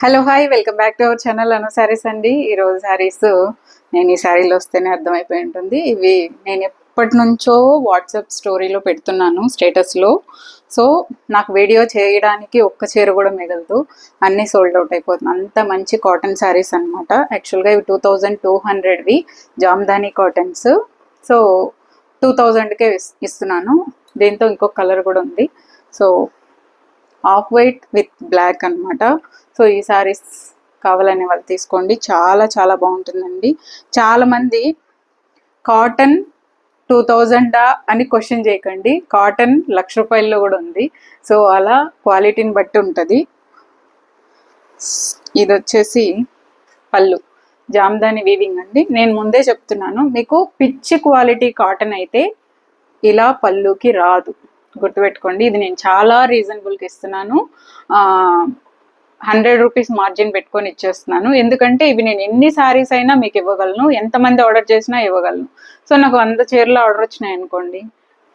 Hello hi welcome back to our channel Anu Sarees అండి. ఈరోజు శారీస్ నేను ఈ శారీలో వస్తేనే అర్థమైపోయి ఉంటుంది. ఇవి నేను ఎప్పటి నుంచో వాట్సాప్ స్టోరీలో పెడుతున్నాను స్టేటస్లో. సో నాకు వీడియో చేయడానికి ఒక్క చీర కూడా మిగలదు, అన్నీ సోల్డ్ అవుట్ అయిపోతుంది. అంత మంచి కాటన్ శారీస్ అనమాట. యాక్చువల్గా ఇవి 2200వి జామ్దాని కాటన్స్. సో 2000కే ఇస్తున్నాను. దీంతో ఇంకొక కలర్ కూడా ఉంది. So off white with black అనమాట. సో ఈ సారీస్ కావాలనే వాళ్ళు తీసుకోండి, చాలా చాలా బాగుంటుందండి. చాలామంది కాటన్ 2000 అని క్వశ్చన్ చేయకండి, కాటన్ ₹1,00,000 కూడా ఉంది. సో అలా క్వాలిటీని బట్టి ఉంటుంది. ఇది వచ్చేసి పళ్ళు జామ్దాని వీవింగ్ అండి. నేను ముందే చెప్తున్నాను, మీకు పిచ్చి క్వాలిటీ కాటన్ అయితే ఇలా పళ్ళుకి రాదు, గుర్తుపెట్టుకోండి. ఇది నేను చాలా రీజనబుల్కి ఇస్తున్నాను. 100 రూపీస్ మార్జిన్ పెట్టుకొని ఇచ్చేస్తున్నాను. ఎందుకంటే ఇవి నేను ఎన్ని శారీస్ అయినా మీకు ఇవ్వగలను, ఎంతమంది ఆర్డర్ చేసినా ఇవ్వగలను. సో నాకు 100 చీరలు ఆర్డర్ వచ్చినాయి అనుకోండి,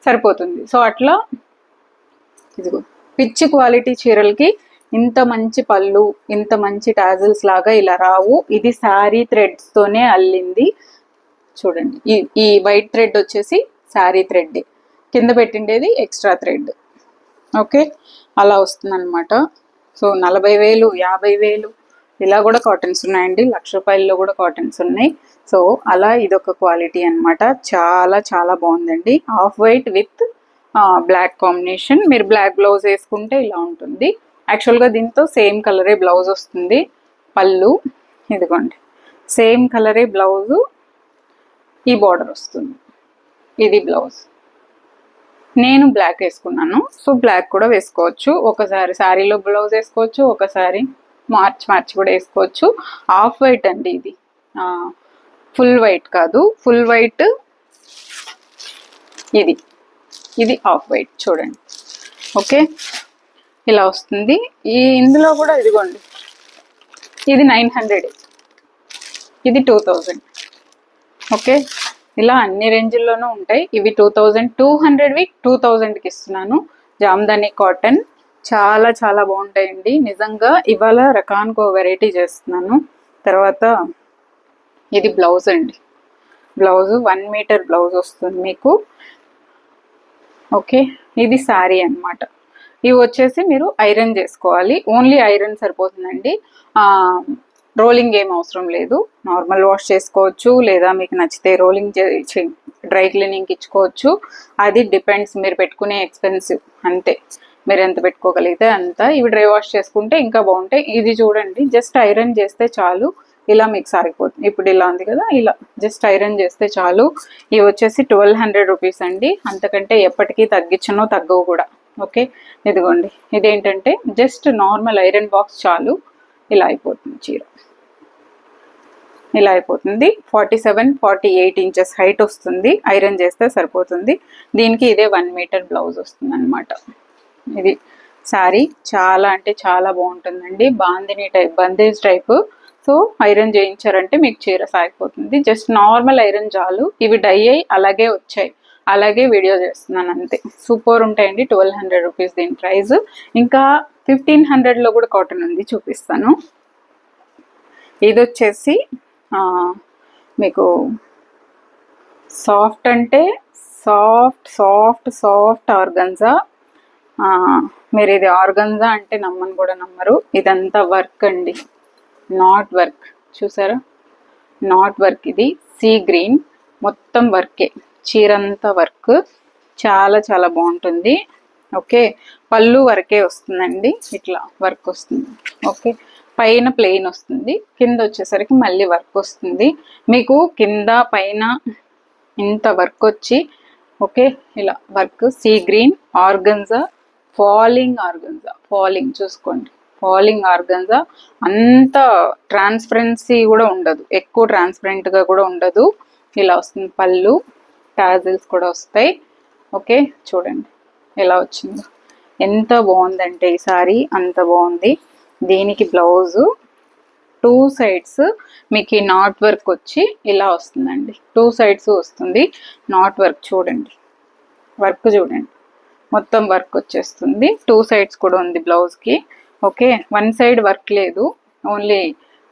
సరిపోతుంది. సో అట్లా ఇదిగో పిచ్చి క్వాలిటీ చీరలకి ఇంత మంచి పళ్ళు, ఇంత మంచి టాజిల్స్ లాగా ఇలా రావు. ఇది శారీ థ్రెడ్స్తోనే అల్లింది. చూడండి, ఈ వైట్ థ్రెడ్ వచ్చేసి శారీ థ్రెడ్, కింద పెట్టిండేది ఎక్స్ట్రా థ్రెడ్. ఓకే, అలా వస్తుంది అనమాట. సో 40,000, 50,000 ఇలా కూడా కాటన్స్ ఉన్నాయండి. ₹1,00,000 కూడా కాటన్స్ ఉన్నాయి. సో అలా ఇదొక క్వాలిటీ అనమాట. చాలా చాలా బాగుందండి. Off white with black combination. మీరు బ్లాక్ బ్లౌజ్ వేసుకుంటే ఇలా ఉంటుంది. యాక్చువల్గా దీంతో సేమ్ కలరే బ్లౌజ్ వస్తుంది. పళ్ళు ఇదిగోండి, సేమ్ కలరే బ్లౌజు, ఈ బార్డర్ వస్తుంది. ఇది బ్లౌజ్. నేను బ్లాక్ వేసుకున్నాను, సో బ్లాక్ కూడా వేసుకోవచ్చు. ఒకసారి శారీలో బ్లౌజ్ వేసుకోవచ్చు, ఒకసారి మార్చి కూడా వేసుకోవచ్చు. ఆఫ్ వైట్ అండి ఇది, ఫుల్ వైట్ కాదు. ఫుల్ వైట్ ఇది ఆఫ్ వైట్ చూడండి. ఓకే, ఇలా వస్తుంది. ఇందులో కూడా ఇదిగోండి, ఇది 900, ఇది 2000. ఓకే, ఇలా అన్ని రేంజ్ల్లోనూ ఉంటాయి. ఇవి 2200వి 2000కి ఇస్తున్నాను. జామ్దాని కాటన్ చాలా చాలా బాగుంటాయండి నిజంగా. ఇవాళ రకానికో వెరైటీ చేస్తున్నాను. తర్వాత ఇది బ్లౌజ్ అండి. బ్లౌజ్ 1 మీటర్ బ్లౌజ్ వస్తుంది మీకు. ఓకే, ఇది శారీ అనమాట. ఇవి వచ్చేసి మీరు ఐరన్ చేసుకోవాలి. ఓన్లీ ఐరన్ సరిపోతుందండి. రోలింగ్ ఏం అవసరం లేదు. నార్మల్ వాష్ చేసుకోవచ్చు, లేదా మీకు నచ్చితే రోలింగ్ డ్రై క్లీనింగ్కి ఇచ్చుకోవచ్చు. అది డిపెండ్స్, మీరు పెట్టుకునే ఎక్స్పెన్సివ్ అంతే. మీరు ఎంత పెట్టుకోగలిగితే అంత. ఇవి డ్రై వాష్ చేసుకుంటే ఇంకా బాగుంటాయి. ఇది చూడండి, జస్ట్ ఐరన్ చేస్తే చాలు, ఇలా మీకు సాగిపోతుంది. ఇప్పుడు ఇలా ఉంది కదా, ఇలా జస్ట్ ఐరన్ చేస్తే చాలు. ఇవి వచ్చేసి 1200 రూపీస్ అండి. అంతకంటే ఎప్పటికీ తగ్గించనో తగ్గవు కూడా. ఓకే, ఇదిగోండి, ఇదేంటంటే జస్ట్ నార్మల్ ఐరన్ బాక్స్ చాలు, ఇలా అయిపోతుంది చీర. ఇలా అయిపోతుంది. 47-48 ఇంచెస్ హైట్ వస్తుంది. ఐరన్ చేస్తే సరిపోతుంది. దీనికి ఇదే 1 మీటర్ బ్లౌజ్ వస్తుంది అనమాట. ఇది శారీ చాలా అంటే చాలా బాగుంటుందండి. బందేజ్ టైప్. సో ఐరన్ చేయించారంటే మీకు చీర సాగిపోతుంది. జస్ట్ నార్మల్ ఐరన్ చాలు. ఇవి డై అయ్యి అలాగే వచ్చాయి, అలాగే వీడియో చేస్తున్నాను అంతే. సూపర్ ఉంటాయండి. 1200 రూపీస్ దీని ప్రైస్. ఇంకా 1500లో కూడా కాటన్ ఉంది, చూపిస్తాను. ఇది వచ్చేసి మీకు సాఫ్ట్ అంటే సాఫ్ట్ ఆర్గన్జా. మీరు ఇది ఆర్గన్జా అంటే నమ్మని కూడా నమ్మరు. ఇదంతా వర్క్ అండి, నాట్ వర్క్. చూసారా, నాట్ వర్క్. ఇది సీ గ్రీన్, మొత్తం వర్కే. చీరంతా వర్క్, చాలా చాలా బాగుంటుంది. ఓకే, పళ్ళు వర్కే వస్తుందండి, ఇట్లా వర్క్ వస్తుంది. ఓకే, పైన ప్లెయిన్ వస్తుంది, కింద వచ్చేసరికి మళ్ళీ వర్క్ వస్తుంది. మీకు కింద పైన ఇంత వర్క్ వచ్చి, ఓకే, ఇలా work. See green organza, falling చూసుకోండి. Falling organza. అంత ట్రాన్స్పరెన్సీ కూడా ఉండదు, ఎక్కువ ట్రాన్స్పరెంట్గా కూడా ఉండదు. ఇలా వస్తుంది పళ్ళు, టాజిల్స్ కూడా వస్తాయి. ఓకే, చూడండి ఎలా వచ్చిందో, ఎంత బాగుందంటే ఈ సారీ, అంత బాగుంది. దీనికి బ్లౌజు 2 సైడ్స్ మీకు ఈ నాట్ వర్క్ వచ్చి ఇలా వస్తుందండి. 2 సైడ్స్ వస్తుంది నాట్ వర్క్. చూడండి వర్క్, చూడండి మొత్తం వర్క్ వచ్చేస్తుంది. 2 సైడ్స్ కూడా ఉంది బ్లౌజ్కి. ఓకే, 1 సైడ్ వర్క్ లేదు, ఓన్లీ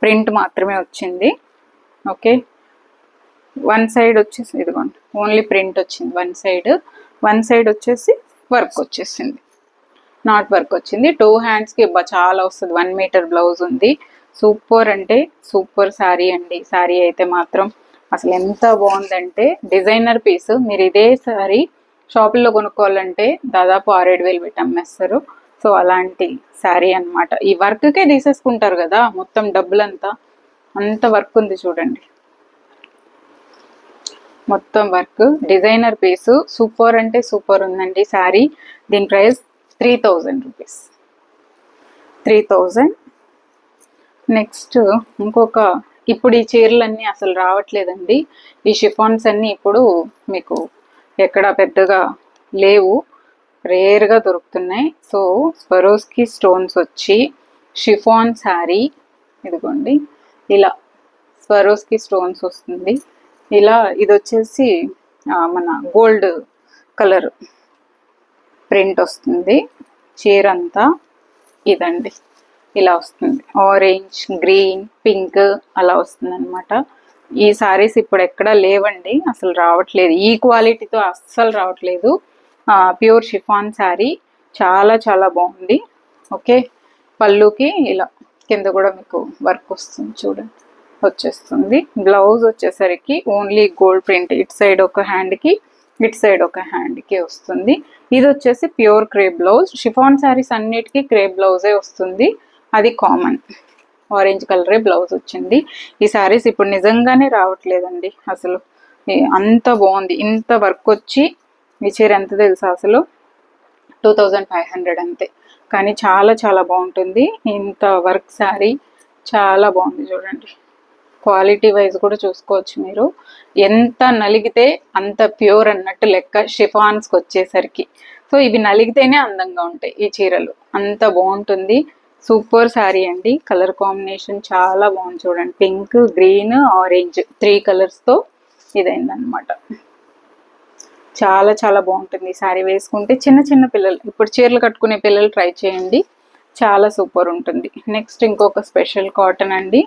ప్రింట్ మాత్రమే వచ్చింది. ఓకే, వన్ సైడ్ వచ్చేసి ఇదిగోండి ఓన్లీ ప్రింట్ వచ్చింది వన్ సైడ్ వచ్చేసి వర్క్ వచ్చేసింది, నాట్ వర్క్ వచ్చింది. 2 హ్యాండ్స్కి చాలా వస్తుంది. 1 మీటర్ బ్లౌజ్ ఉంది. సూపర్ అంటే సూపర్ శారీ అండి. శారీ అయితే మాత్రం అసలు ఎంత బాగుందంటే డిజైనర్ పీస్. మీరు ఇదే శారీ షాపుల్లో కొనుక్కోవాలంటే దాదాపు 6-7 వేలు పెట్టి అమ్మేస్తారు. సో అలాంటి శారీ అనమాట. ఈ వర్క్కే తీసేసుకుంటారు కదా మొత్తం డబ్బులంతా, అంత వర్క్ ఉంది చూడండి. మొత్తం వర్క్ డిజైనర్ పీస్. సూపర్ అంటే సూపర్ ఉందండి శారీ. దీని ప్రైస్ 3000 రూపీస్. 3000. నెక్స్ట్ ఇంకొక, ఇప్పుడు ఈ చీరలన్నీ అసలు రావట్లేదండి. ఈ షిఫాన్స్ అన్నీ ఇప్పుడు మీకు ఎక్కడ పెద్దగా లేవు, రేర్గా దొరుకుతున్నాయి. సో స్వరోస్కి స్టోన్స్ వచ్చి షిఫాన్ శారీ, ఇదిగోండి ఇలా స్వరోస్కి స్టోన్స్ వస్తుంది. ఇలా ఇది వచ్చేసి మన గోల్డ్ కలర్ ప్రింట్ వస్తుంది. చీర అంతా ఇదండి ఇలా వస్తుంది. ఆరెంజ్, గ్రీన్, పింక్ అలా వస్తుంది అనమాట. ఈ సారీస్ ఇప్పుడు ఎక్కడా లేవండి, అసలు రావట్లేదు. ఈ క్వాలిటీతో అస్సలు రావట్లేదు. ప్యూర్ షిఫాన్ శారీ, చాలా చాలా బాగుంది. ఓకే, పళ్ళుకి ఇలా కింద కూడా మీకు వర్క్ వస్తుంది చూడండి, వచ్చేస్తుంది. బ్లౌజ్ వచ్చేసరికి ఓన్లీ గోల్డ్ ప్రింట్, ఇటు సైడ్ ఒక హ్యాండ్కి ఇటు సైడ్ ఒక హ్యాండ్కి వస్తుంది. ఇది వచ్చేసి pure crepe blouse. Chiffon saris అన్నిటికీ క్రేప్ బ్లౌజే వస్తుంది, అది కామన్. ఆరెంజ్ కలరే బ్లౌజ్ వచ్చింది. ఈ శారీస్ ఇప్పుడు నిజంగానే రావట్లేదండి అసలు. అంత బాగుంది. ఇంత వర్క్ వచ్చి ఈ చీర ఎంత తెలుసా అసలు 2500 అంతే. కానీ చాలా చాలా బాగుంటుంది. ఇంత వర్క్ శారీ చాలా బాగుంది చూడండి. క్వాలిటీ వైజ్ కూడా చూసుకోవచ్చు మీరు. ఎంత నలిగితే అంత ప్యూర్ అన్నట్టు లెక్క షిఫాన్స్కి వచ్చేసరికి. సో ఇవి నలిగితేనే అందంగా ఉంటాయి ఈ చీరలు, అంత బాగుంటుంది. సూపర్ శారీ అండి. కలర్ కాంబినేషన్ చాలా బాగుంది చూడండి. పింక్, గ్రీన్, ఆరెంజ్ 3 కలర్స్తో ఇదైందనమాట. చాలా చాలా బాగుంటుంది ఈ శారీ వేసుకుంటే. చిన్న చిన్న పిల్లలు, ఇప్పుడు చీరలు కట్టుకునే పిల్లలు ట్రై చేయండి, చాలా సూపర్ ఉంటుంది. నెక్స్ట్ ఇంకొక స్పెషల్ కాటన్ అండి.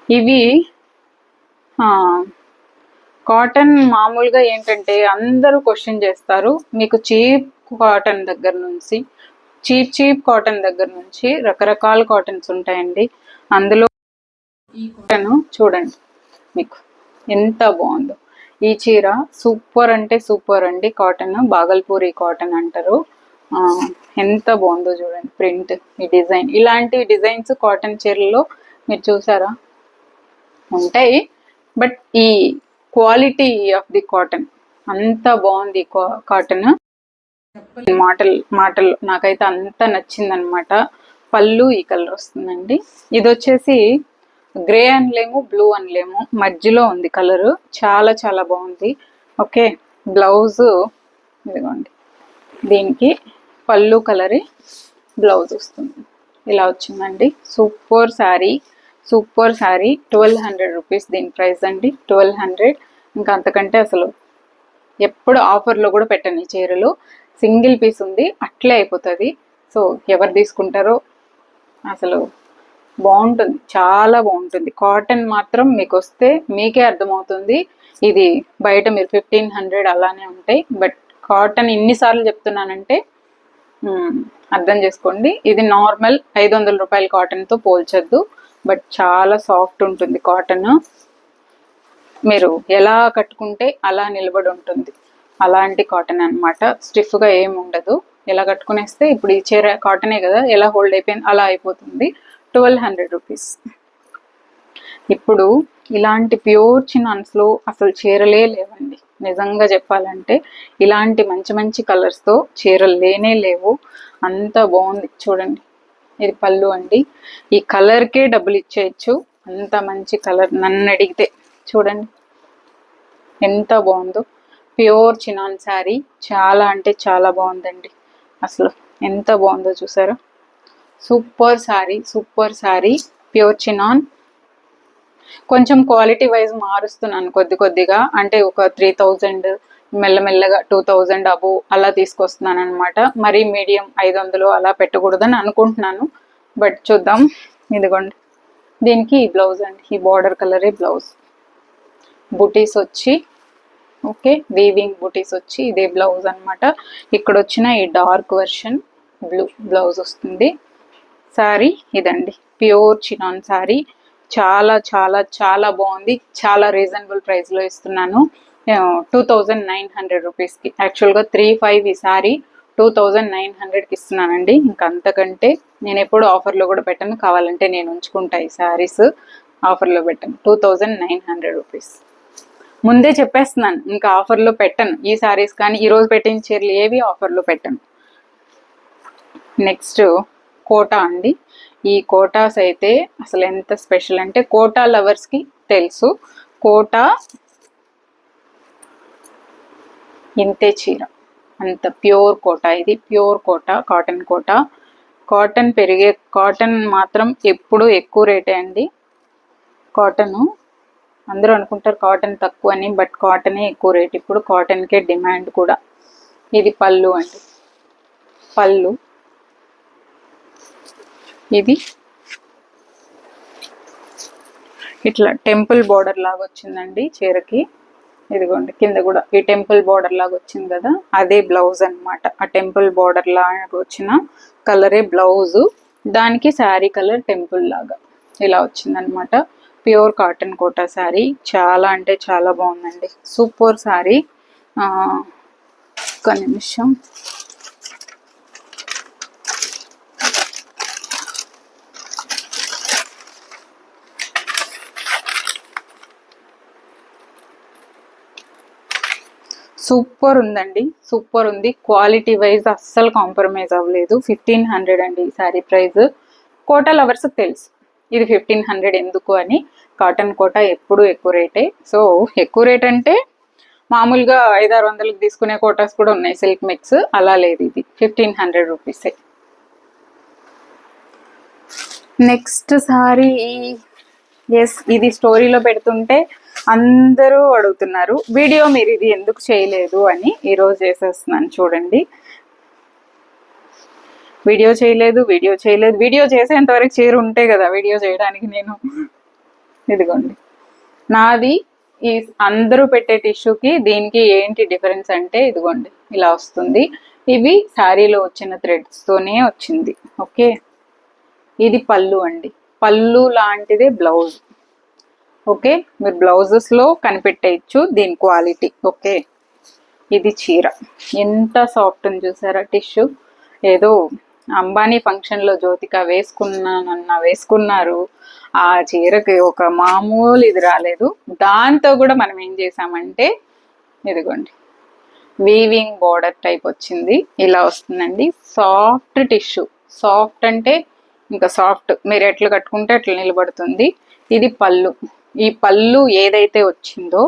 ఇవి కాటన్ మామూలుగా ఏంటంటే అందరూ క్వశ్చన్ చేస్తారు, మీకు చీప్ కాటన్ దగ్గర నుంచి చీప్ కాటన్ దగ్గర నుంచి రకరకాల కాటన్స్ ఉంటాయండి. అందులో ఈ కాటన్ చూడండి మీకు ఎంత బాగుందో. ఈ చీర సూపర్ అంటే సూపర్ అండి. కాటన్ బాగల్పూరి కాటన్ అంటారు. ఎంత బాగుందో చూడండి ప్రింట్, ఈ డిజైన్. ఇలాంటి డిజైన్స్ కాటన్ చీరల్లో మీరు చూసారా ఉంటాయి, బట్ ఈ క్వాలిటీ ఆఫ్ ది కాటన్ అంత బాగుంది. కాటన్ మాటలు నాకైతే అంత నచ్చిందనమాట. పళ్ళు ఈ కలర్ వస్తుందండి. ఇది వచ్చేసి గ్రే అనలేము, బ్లూ అనలేము, మధ్యలో ఉంది కలరు, చాలా చాలా బాగుంది. ఓకే, బ్లౌజ్ ఇదిగోండి, దీనికి పళ్ళు కలరే బ్లౌజ్ వస్తుంది, ఇలా వచ్చిందండి. Super sari, super sari. 1200 rupees దీని ప్రైస్ అండి, 1200. ఇంకా అంతకంటే అసలు ఎప్పుడు ఆఫర్లో కూడా పెట్టండి ఈ చీరలు. సింగిల్ పీస్ ఉంది అట్లే అయిపోతుంది. సో ఎవరు తీసుకుంటారో అసలు బాగుంటుంది, చాలా బాగుంటుంది. కాటన్ మాత్రం మీకు వస్తే మీకే అర్థమవుతుంది. ఇది బయట మీరు 1500 అలానే ఉంటాయి, బట్ కాటన్ ఇన్నిసార్లు చెప్తున్నానంటే అర్థం చేసుకోండి. ఇది నార్మల్ 500 రూపాయల కాటన్తో పోల్చొద్దు, బట్ చాలా సాఫ్ట్ ఉంటుంది కాటన్. మీరు ఎలా కట్టుకుంటే అలా నిలబడి ఉంటుంది, అలాంటి కాటన్ అనమాట. స్టిఫ్గా ఏమి ఉండదు. ఎలా కట్టుకునేస్తే ఇప్పుడు ఈ చీర కాటనే కదా, ఎలా హోల్డ్ అయిపోయింది అలా అయిపోతుంది. 1200 రూపీస్. ఇప్పుడు ఇలాంటి ప్యూర్ చినాన్స్లో అసలు చీరలే లేవండి నిజంగా చెప్పాలంటే. ఇలాంటి మంచి మంచి కలర్స్తో చీరలు లేనే లేవు, అంత బాగుంది చూడండి. ఇది పళ్ళు అండి. ఈ కలర్కే డబ్బులు ఇచ్చేయచ్చు, అంత మంచి కలర్ నన్ను అడిగితే. చూడండి ఎంత బాగుందో. ప్యూర్ చినాన్ శారీ, చాలా అంటే చాలా బాగుందండి. అసలు ఎంత బాగుందో చూసారా. Super sari, super sari. Pure chinon. కొంచెం క్వాలిటీ వైజ్ మారుస్తున్నాను కొద్దిగా, అంటే ఒక 3000 మెల్లమెల్లగా 2000 అబో అలా తీసుకొస్తున్నాను అనమాట. మరీ మీడియం 500 అలా పెట్టకూడదని అనుకుంటున్నాను. బట్ చూద్దాం. ఇదిగోండి, దీనికి ఈ బ్లౌజ్ అండి, ఈ బార్డర్ కలరే బ్లౌజ్. బుటీస్ వచ్చి ఓకే, వీవింగ్ బుటీస్ వచ్చి ఇదే బ్లౌజ్ అనమాట. ఇక్కడ వచ్చిన ఈ డార్క్ వర్షన్ బ్లూ బ్లౌజ్ వస్తుంది. శారీ ఇదండి, ప్యూర్ చినాన్ శారీ. చాలా చాలా చాలా బాగుంది. చాలా రీజనబుల్ ప్రైస్లో ఇస్తున్నాను. 2900 రూపీస్కి. యాక్చువల్గా 3500 ఈ శారీ 2900కి ఇస్తున్నానండి. ఇంకా అంతకంటే నేను ఎప్పుడు ఆఫర్లో కూడా పెట్టను, కావాలంటే నేను ఉంచుకుంటా ఈ శారీస్. ఆఫర్లో పెట్టను. 2900 రూపీస్ ముందే చెప్పేస్తున్నాను, ఇంకా ఆఫర్లో పెట్టను ఈ శారీస్. కానీ ఈరోజు పెట్టిన చీరలు ఏవి ఆఫర్లో పెట్టను. నెక్స్ట్ కోటా అండి. ఈ కోటాస్ అయితే అసలు ఎంత స్పెషల్ అంటే, కోటా లవర్స్కి తెలుసు. కోటా ఇంతే చీర, అంత ప్యూర్ కోటా. ఇది pure Kota, cotton Kota. Cotton మాత్రం ఎప్పుడు ఎక్కువ రేటే అండి. కాటను అందరూ అనుకుంటారు కాటన్ తక్కువ అని, బట్ కాటనే ఎక్కువ రేట్ ఇప్పుడు. కాటన్కే డిమాండ్ కూడా. ఇది పళ్ళు అండి, పళ్ళు. ఇది ఇట్లా టెంపుల్ బార్డర్ లాగా వచ్చిందండి చీరకి. ఇదిగోండి, కింద కూడా ఈ టెంపుల్ బార్డర్ లాగా వచ్చింది కదా, అదే బ్లౌజ్ అనమాట. ఆ టెంపుల్ బార్డర్ లాగా వచ్చిన కలరే బ్లౌజు. దానికి శారీ కలర్ టెంపుల్ లాగా ఇలా వచ్చిందనమాట. Pure cotton Kota sari. చాలా అంటే చాలా బాగుందండి, సూపర్ శారీ. ఒక్క నిమిషం. సూపర్ ఉందండి, సూపర్ ఉంది. క్వాలిటీ వైజ్ అస్సలు కాంప్రమైజ్ అవ్వలేదు. 1500 అండి ఈ శారీ ప్రైస్. కోటా లవర్స్కి తెలుసు ఇది 1500 ఎందుకు అని. కాటన్ కోటా ఎప్పుడు ఎక్కువ రేటే. సో ఎక్కువ రేట్ అంటే మామూలుగా 500-600కి తీసుకునే కోటాస్ కూడా ఉన్నాయి, సిల్క్ మిక్స్. అలా లేదు, ఇది 1500 రూపీసే. నెక్స్ట్ సారీ, ఎస్, ఇది స్టోరీలో పెడుతుంటే అందరూ అడుగుతున్నారు వీడియో మీరు ఇది ఎందుకు చేయలేదు అని. ఈరోజు చేసేస్తున్నాను చూడండి. వీడియో చేయలేదు. వీడియో చేసేంత వరకు చీర ఉంటే కదా వీడియో చేయడానికి నేను. ఇదిగోండి, నాది ఈ అందరూ పెట్టే టిష్యూకి దీనికి ఏంటి డిఫరెన్స్ అంటే, ఇదిగోండి ఇలా వస్తుంది. ఇవి శారీలో వచ్చిన థ్రెడ్స్తోనే వచ్చింది. ఓకే, ఇది పళ్ళు అండి, పళ్ళు లాంటిదే బ్లౌజ్. ఓకే, మీరు బ్లౌజెస్లో కనిపెట్టేయచ్చు దీని క్వాలిటీ. ఓకే, ఇది చీర ఎంత సాఫ్ట్ అని చూసారా. టిష్యూ ఏదో అంబానీ ఫంక్షన్లో జ్యోతిక వేసుకున్నారు. ఆ చీరకి ఒక మామూలు ఇది రాలేదు. దాంతో కూడా మనం ఏం చేసామంటే, ఇదిగోండి వీవింగ్ బార్డర్ టైప్ వచ్చింది. ఇలా వస్తుందండి. సాఫ్ట్ టిష్యూ, సాఫ్ట్ అంటే ఇంకా సాఫ్ట్, మీరు ఎట్లా కట్టుకుంటే అట్లా నిలబడుతుంది. ఇది పళ్ళు. ఈ పళ్ళు ఏదైతే వచ్చిందో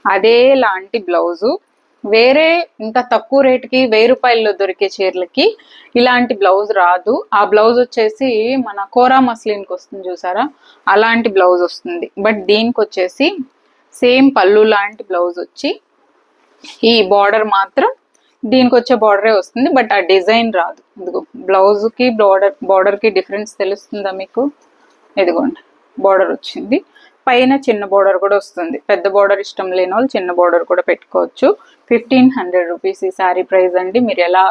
అదే లాంటి బ్లౌజు. వేరే ఇంకా తక్కువ రేటుకి 1000 రూపాయల్లో దొరికే చీరలకి ఇలాంటి బ్లౌజ్ రాదు. ఆ బ్లౌజ్ వచ్చేసి మన కోరా మస్లిన్కి వస్తుంది చూసారా, అలాంటి బ్లౌజ్ వస్తుంది. బట్ దీనికి వచ్చేసి సేమ్ పళ్ళు లాంటి బ్లౌజ్ వచ్చి ఈ బార్డర్ మాత్రం దీనికి వచ్చే బార్డరే వస్తుంది, బట్ ఆ డిజైన్ రాదు. ఇదిగో బ్లౌజ్కి బార్డర్కి డిఫరెన్స్ తెలుస్తుందా మీకు. ఇదిగోండి బార్డర్ వచ్చింది, పైన చిన్న బార్డర్ కూడా వస్తుంది. పెద్ద బార్డర్ ఇష్టం లేని వాళ్ళు చిన్న బార్డర్ కూడా పెట్టుకోవచ్చు. 1500 రూపీస్ ఈ శారీ ప్రైస్ అండి. మీరు ఎలా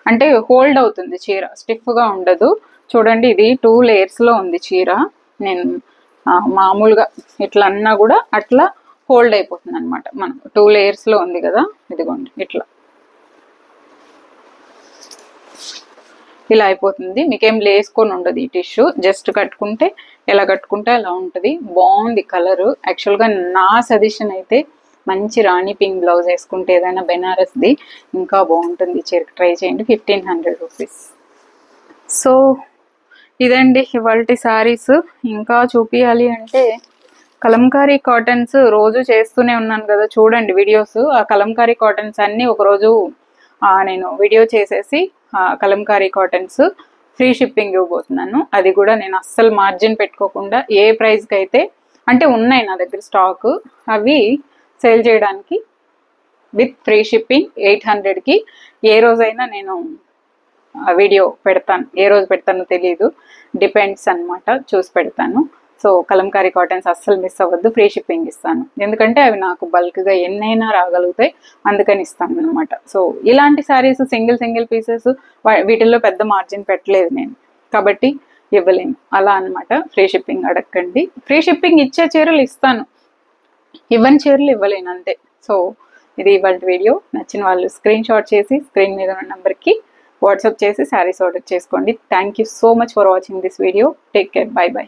అంటే హోల్డ్ అవుతుంది చీర, స్టిఫ్గా ఉండదు. చూడండి, ఇది 2 లేయర్స్లో ఉంది చీర. నేను మామూలుగా ఇట్లా అన్నా కూడా అట్లా హోల్డ్ అయిపోతుంది అనమాట. మనం 2 లేయర్స్లో ఉంది కదా, ఇదిగోండి ఇట్లా ఇలా అయిపోతుంది. మీకేం లేసుకొని ఉండదు ఈ టిష్యూ. జస్ట్ కట్టుకుంటే ఎలా కట్టుకుంటే అలా ఉంటుంది. బాగుంది కలరు. యాక్చువల్గా నా సజెషన్ అయితే మంచి రాణి పింక్ బ్లౌజ్ వేసుకుంటే ఏదైనా బెనారస్ది ఇంకా బాగుంటుంది. చీరకు ట్రై చేయండి. 1500 రూపీస్. సో ఇదండి ఇవాల్టి శారీస్. ఇంకా చూపించాలి అంటే కలంకారీ కాటన్స్ రోజు చేస్తూనే ఉన్నాను కదా, చూడండి వీడియోస్. ఆ కలంకారీ కాటన్స్ అన్నీ ఒకరోజు నేను వీడియో చేసేసి కలంకారీ కాటన్స్ ఫ్రీ షిప్పింగ్ ఇవ్వబోతున్నాను. అది కూడా నేను అస్సలు మార్జిన్ పెట్టుకోకుండా ఏ ప్రైస్కి అయితే, అంటే ఉన్నాయి నా దగ్గర స్టాక్, అవి సేల్ చేయడానికి విత్ ఫ్రీ షిప్పింగ్ 800కి. ఏ రోజైనా నేను వీడియో పెడతాను, ఏ రోజు పెడతానో తెలియదు, డిపెండ్స్ అనమాట, చూసి పెడతాను. సో కలంకారీ కాటన్స్ అస్సలు మిస్ అవ్వద్దు, ఫ్రీ షిప్పింగ్ ఇస్తాను. ఎందుకంటే అవి నాకు బల్క్గా ఎన్నైనా రాగలుగుతాయి, అందుకని ఇస్తాను అనమాట. సో ఇలాంటి శారీస్ సింగిల్ పీసెస్ వీటిల్లో పెద్ద మార్జిన్ పెట్టలేదు నేను, కాబట్టి ఇవ్వలేను అలా అనమాట. ఫ్రీ షిప్పింగ్ అడగండి. ఫ్రీ షిప్పింగ్ ఇచ్చే చీరలు ఇస్తాను, ఇవ్వని చీరలు ఇవ్వలేను అంతే. సో ఇది ఇవాళ వీడియో. నచ్చిన వాళ్ళు స్క్రీన్ షాట్ చేసి స్క్రీన్ మీద ఉన్న నెంబర్కి వాట్సాప్ చేసి శారీస్ ఆర్డర్ చేసుకోండి. Thank you so much for watching this video. Take care, by by.